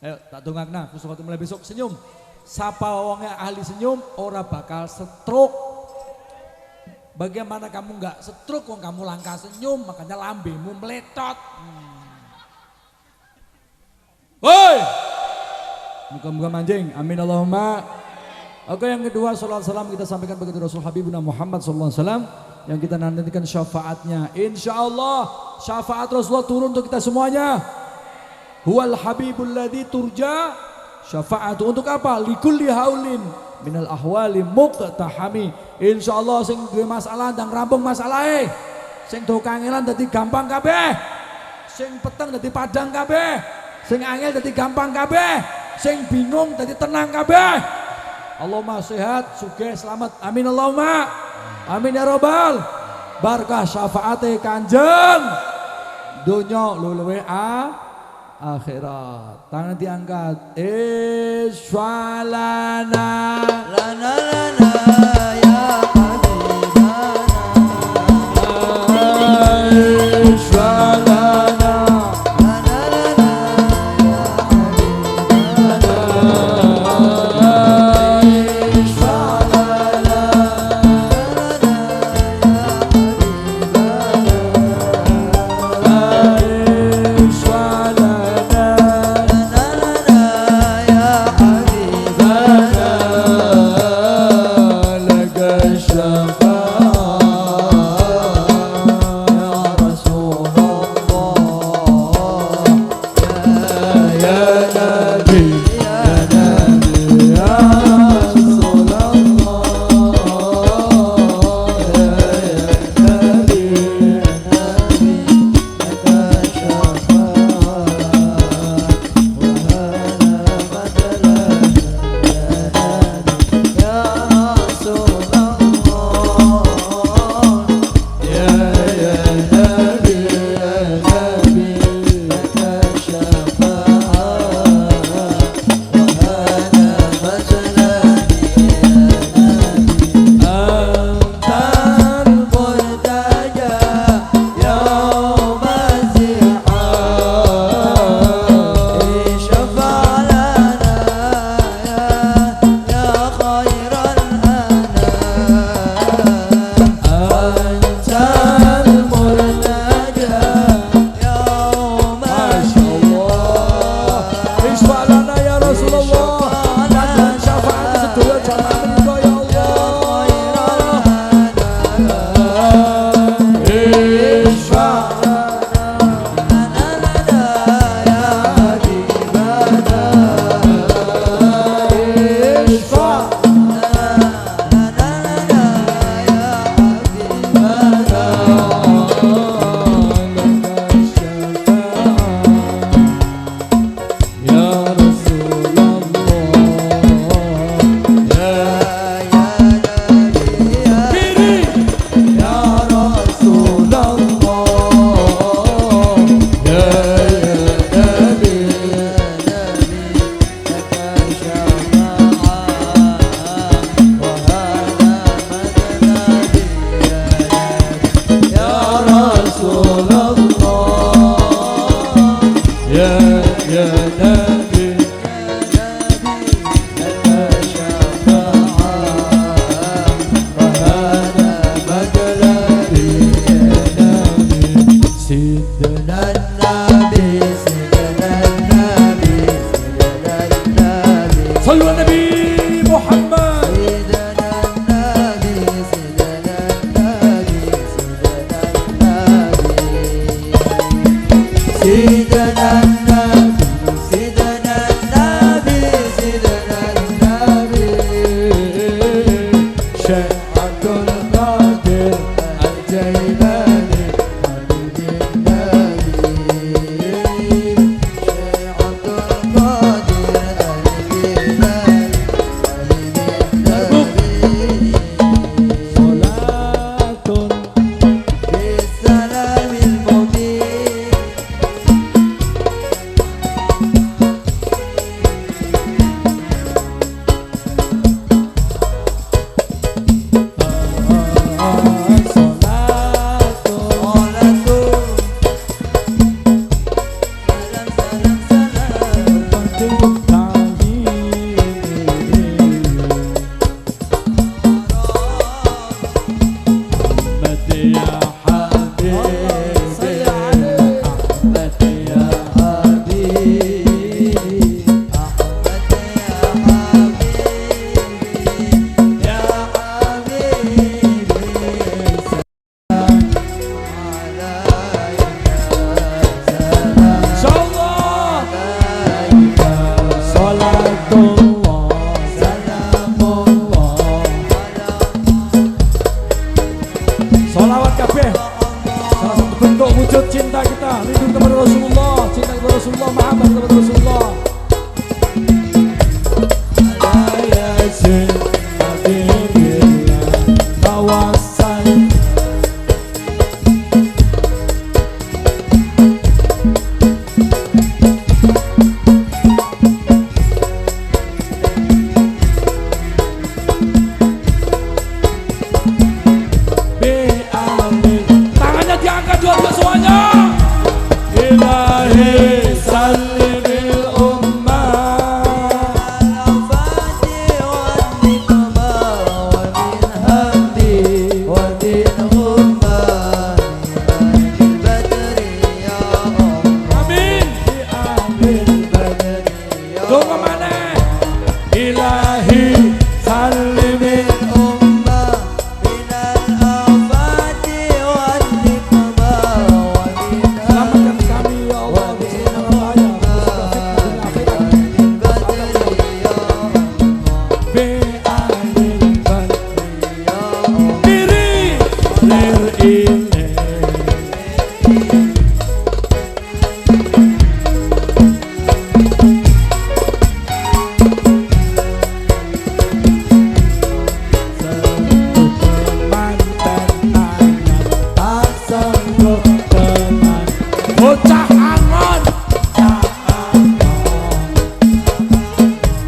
Ayo tak dongakna, husnul khotimah mulai besok senyum. Sapa wongnya ahli senyum, ora bakal stroke. Bagaimana kamu nggak stroke wong kamu langka senyum, makanya lambemu meletot. Woi, muka-muka manjing, amin Allahumma. Oke, yang kedua salawat salam kita sampaikan begitu Rasul Habibuna Muhammad sallallahu alaihi wasallam yang kita nantikan syafaatnya. Insya Allah syafaat Rasulullah turun untuk kita semuanya. Huwal Habibul ladzi turja syafaat untuk apa? Likulli haulin minal ahwali muqtahami. Insyaallah sing duwe masalah ndang rampung masalahe. Sing do kangelan dadi gampang kabeh. Sing peteng dadi padang kabeh. Sing angel dadi gampang kabeh. Sing bingung dadi tenang kabeh. Allahumma sehat, sugih, selamat. Amin Allahumma. Amin ya robbal. Barkah syafaate Kanjeng. Donya luwe akhirat. Tangan diangkat. Iswalana lana lana ya habibana. Iswalana Lana lana ya habibana. Iswalana lana ya habibana. Sallu ala Nabi Muhammad. سيدنا النبي سيدنا النبي سيدنا النبي سيدنا النبي سيدنا النبي شيخ عبد القادر الجيلاني حبيب النبي شيخ عبد القادر الجيلاني حبيب النبي صلاة بالسلام المبين Insyaallah. Salatullah, salamullah. Salawat kabeh. Salah satu bentuk wujud cinta kita, rindu kepada Rasulullah, cinta kepada Rasulullah, mahabbah kepada Rasulullah. Ala yasin habibillah tawassal. Tangannya diangkat dua-dua semuanya. Ilahi sallimil ummah. العفاتي والنقمة ومن همدي ومن غماني البدر يا الله Amin. Di akhir البدر يا doa mana? Ilahi sallimil الأمة من الآفات والنقمة ومن selamatkan kami ya Allah dari segala bahaya, musibah, fitnah, dunia akhirat. البدر يا الله Bi akhir البدر يا الله diri lir ile. Mantan angan tak sanggup teman bocah angon tak angon.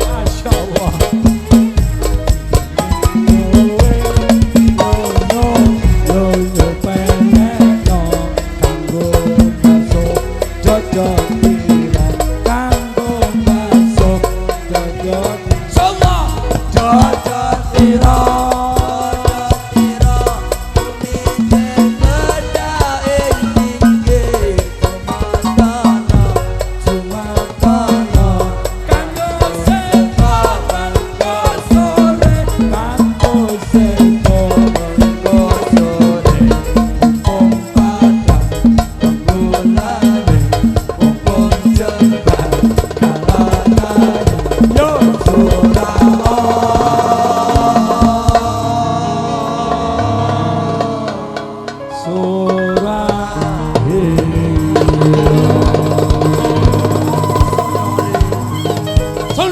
Masya Allah. Yo pengen no kanggo masuk jojot pilar, kanggo masuk jojot Insyaallah jojot pilar.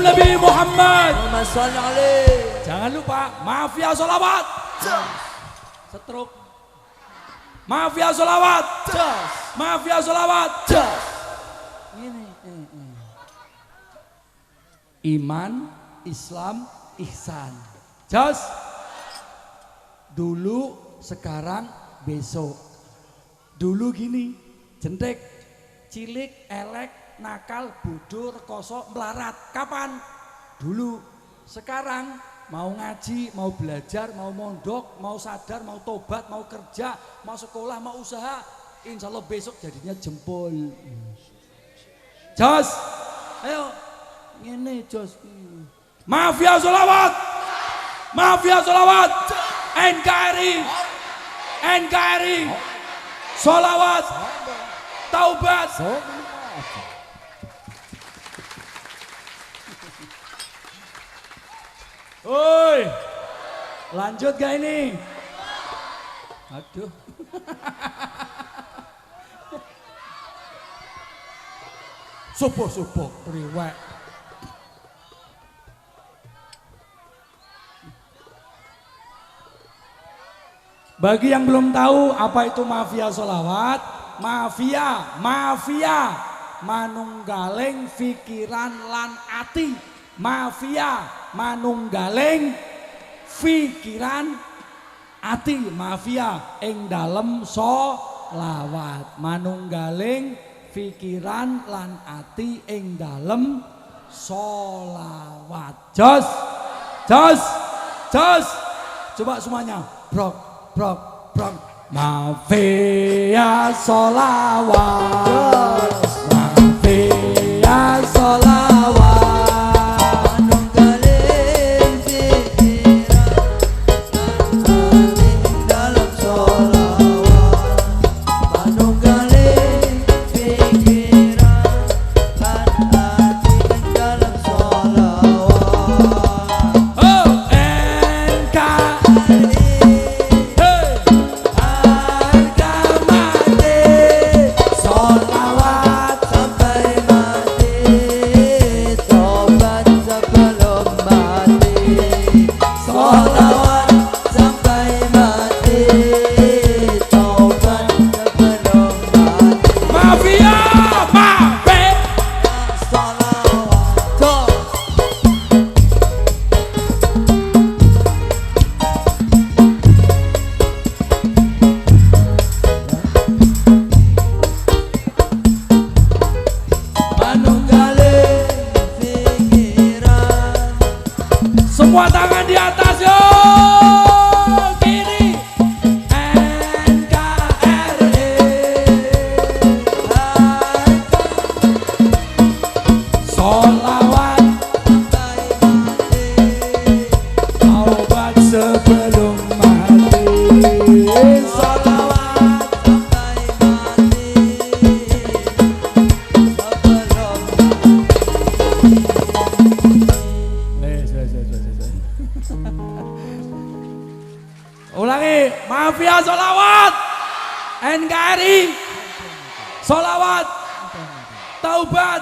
Nabi Muhammad. Salli alaihi. Jangan lupa mafia solawat. Setruk. Mafia solawat. Mafia solawat. Iman, Islam, ihsan. Jos. Dulu, sekarang, besok. Dulu gini, jentek, cilik, elek, nakal, bodoh, rekoso, melarat. Kapan? Dulu. Sekarang mau ngaji, mau belajar, mau mondok, mau sadar, mau tobat, mau kerja, mau sekolah, mau usaha. Insya Allah besok jadinya jempol. Jos, ayo, ini Jos. Mafia Sholawat. Mafia Sholawat. NKRI. NKRI. Sholawat. Taubat. Oi. Lanjut gak ini? Aduh. Subuh-subuh priwek. Bagi yang belum tahu apa itu mafia sholawat, mafia manunggaling pikiran lan ati. Mafia manunggaling pikiran ati. Mafia ing dalem sholawat, manunggaling pikiran lan ati ing dalem sholawat. Jos, jos, jos. Coba semuanya. Brok, brok, brok. Mafia sholawat. Mafia sholawat. Semua tangan di atas yo. Kiri. NKRI. Sholawat. Taubat sebelum mati. Sholawat. Ulangi, mafia sholawat, NKRI, sholawat, taubat.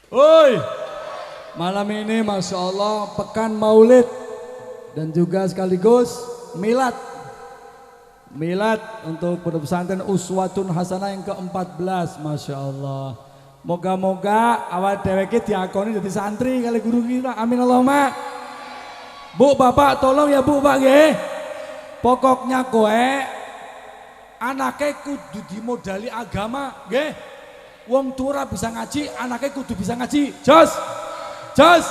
Oi, malam ini Masya Allah pekan maulid dan juga sekaligus milad. Milad untuk pondok pesantren Uswatun Hasanah yang ke-14, Masya Allah. Moga-moga awal dheweke diakoni jadi santri kali guru kita. Amin Allahumma. Bu, Bapak tolong ya Bu, Pak nggih. Pokoknya kowe anake kudu dimodali agama, nggih. Wong tua bisa ngaji, anake kudu bisa ngaji. Jos. Jos.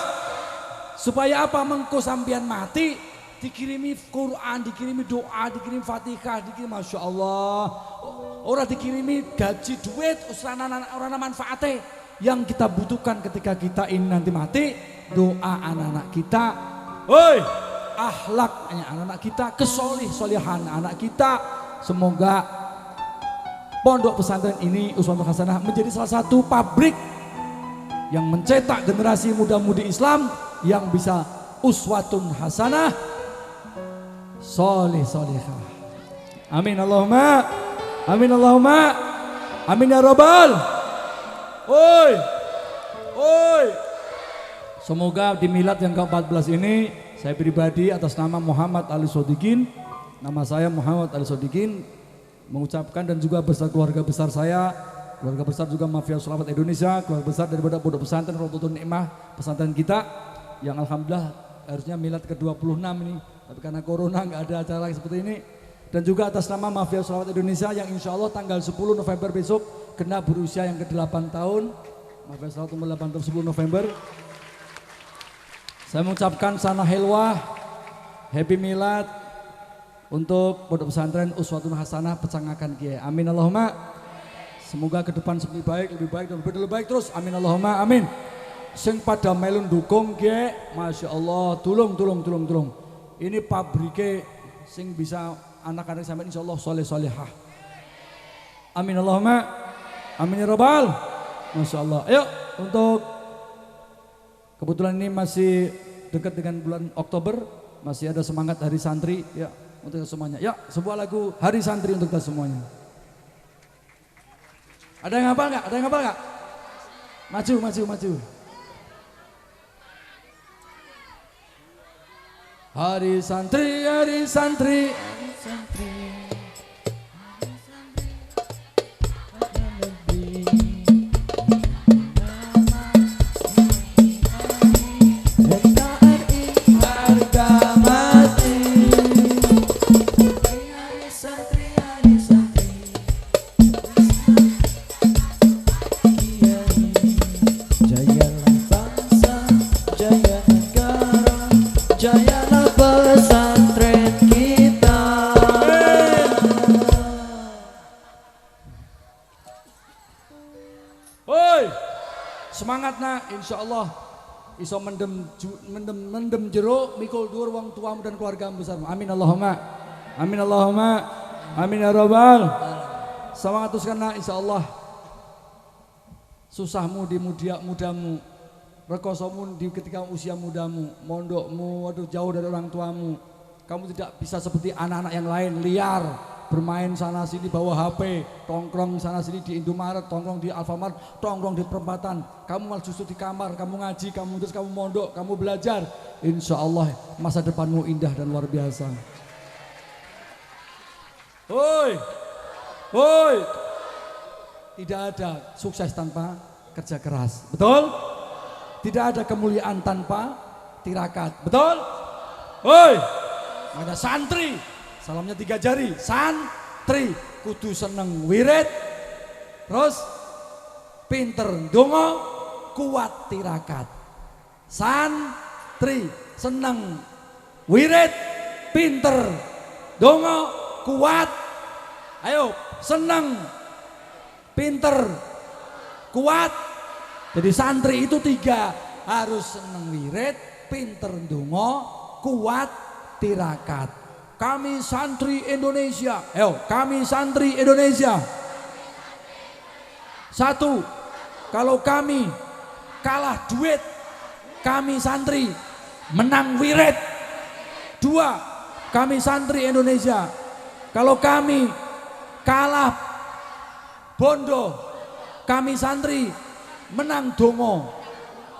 Supaya apa mengko sampean mati dikirimi Quran, dikirimi doa, dikirimi Fatihah, dikirimi Masya Allah. Orang dikirimi gaji duit, orang manfaatnya. Yang kita butuhkan ketika kita ini nanti mati, doa anak-anak kita. Hoi, akhlaknya anak-anak kita, kesolih-solihan anak kita. Semoga pondok pesantren ini Uswatun Hasanah menjadi salah satu pabrik yang mencetak generasi muda-mudi Islam yang bisa uswatun hasanah, solih-solihah. Amin Allahumma. Amin Allahumma. Amin ya Rabbal. Oi. Oi. Semoga di milad yang ke-14 ini saya pribadi atas nama Muhammad Ali Sodikin, nama saya Muhammad Ali Sodikin, mengucapkan dan juga beserta keluarga besar saya, keluarga besar juga Mafia Sholawat Indonesia, keluarga besar daripada pondok pesantren Rawdatun Nikmah pesantren kita yang alhamdulillah harusnya milad ke-26 ini, tapi karena corona nggak ada acara seperti ini. Dan juga atas nama Mafia Sholawat Indonesia yang insya Allah tanggal 10 November besok kena berusia yang ke-8 tahun. Mafia Sholawat umur 8 tahun 10 November. Saya mengucapkan sana helwah, happy milad untuk pondok pesantren Uswatun Hasanah Pecangakan Kiai. Amin Allahumma. Semoga ke depan lebih baik dan lebih baik terus. Amin Allahumma amin. Sing pada melun dukung ge, masya Allah, tolong. Ini pabrike sing bisa anak-anak sampai insya Allah soleh-solehah. Amin Allahumma amin ya Rabbal. Masya Allah. Ayo untuk kebetulan ini masih dekat dengan bulan Oktober, masih ada semangat Hari Santri ya untuk semuanya. Ya sebuah lagu Hari Santri untuk kita semuanya. Ada yang hafal nggak? Maju. Hari Santri, Hari Santri. Jayalah pesantren kita. Woi, semangat nak, insya Allah iso mendem jero mikul dur wong tuamu dan keluarga besar. Amin Allahumma amin ya Rabbal. Semangat teruskan nak, insya Allah susahmu di mudamu, rekosomu di ketika usia mudamu, mondokmu waduh jauh dari orang tuamu. Kamu tidak bisa seperti anak-anak yang lain liar, bermain sana sini bawa HP, tongkrong sana sini di Indomaret, tongkrong di Alfamart, tongkrong di perempatan. Kamu malah justru di kamar, kamu ngaji, terus kamu mondok, kamu belajar. Insya Allah masa depanmu indah dan luar biasa. Woi, tidak ada sukses tanpa kerja keras, betul? Tidak ada kemuliaan tanpa tirakat, betul? Woi, ada santri, salamnya 3 jari, santri, kudu seneng wirid, terus pinter ndonga, kuat tirakat. Santri, seneng wirid, pinter ndonga, kuat. Ayo, seneng, pinter, kuat. Jadi santri itu 3, harus seneng wirid, pinter ndonga, kuat tirakat. Kami santri Indonesia. Ayo, kami santri Indonesia. 1, kalau kami kalah duit, kami santri menang wirid. 2, kami santri Indonesia. Kalau kami kalah bondo, kami santri menang dongo.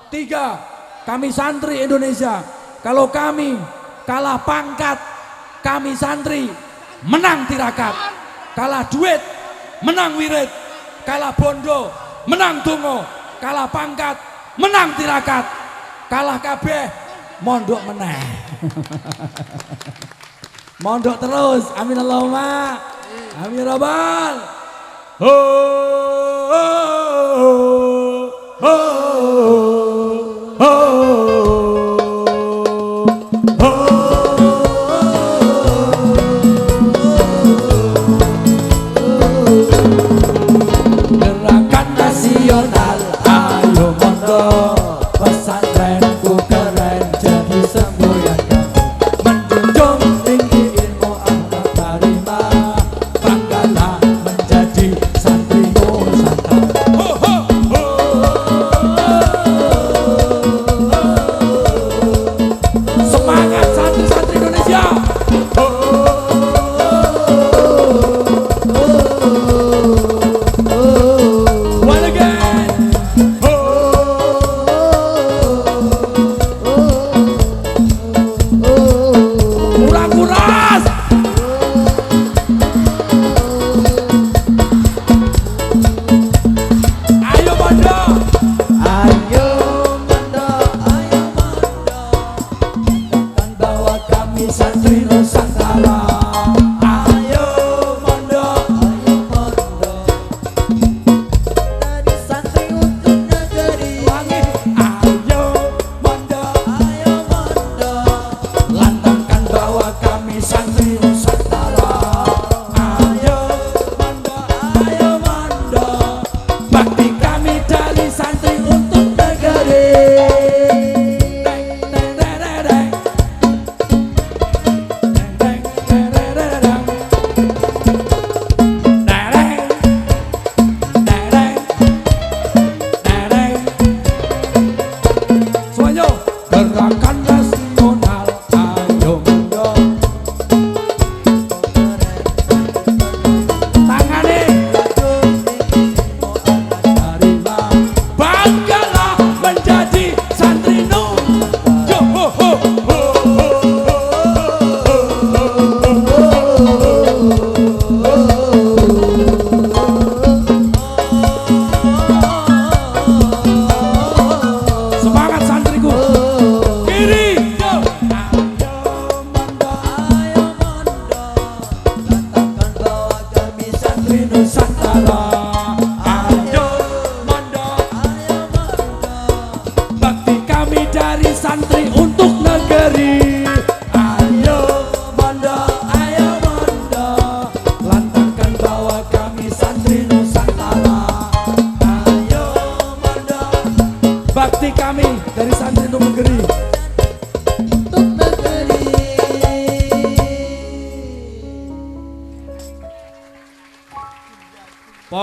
3, kami santri Indonesia. Kalau kami kalah pangkat, kami santri menang tirakat. Kalah duit, menang wirid. Kalah bondo, menang dongo. Kalah pangkat, menang tirakat. Kalah kabeh, mondok meneh. Mondok terus. Amin Allahumma amin Rabbal. Gerakan nasional, ayo mondok, pesantrenku keren jadi semboyan kamu. Menjunjung tinggi ilmu ahlak karimah, banggalah menjadi santri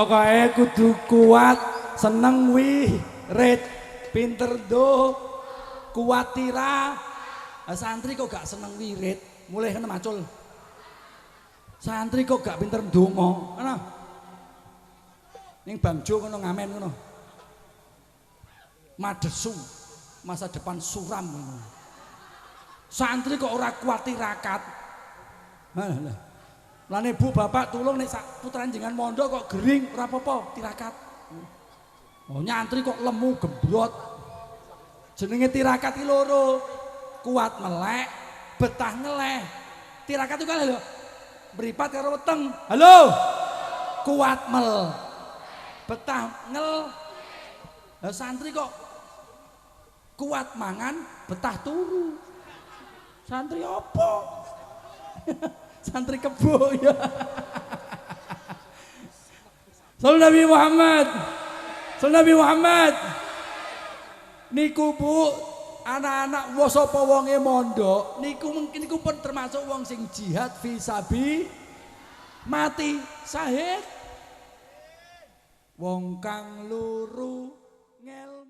Pokoknya kudu kuat, seneng wirid, pinter do, kuat tira. Santri kok gak seneng wirid, mulai kena macul. Santri kok gak pinter ndonga, ngono. Ning Bang Jo ngono ngamen ngono. Madesu, masa depan suram ngono. Santri kok ora kuat tirakat. Lah. Lane Bu Bapak tulung nek sak puteran jenengan mondok kok gering ora apa-apa tirakat. Oh nyantri kok lemu gembrot. Jenenge tirakat iki loro. Kuat melek, betah ngeleh. Tirakat itu kan lho. Mripat karo weteng. Halo. Kuat mel. Betah ngel. Lah santri kok kuat mangan, betah turu. Santri apa? Santri kebo ya. Sallallahu Nabi Muhammad. Sallallahu Nabi Muhammad. Niku Bu, anak-anak sapa wonge mondok, niku mungkin niku pun termasuk wong sing jihad fisabi mati syahid. Wong kang luru ngel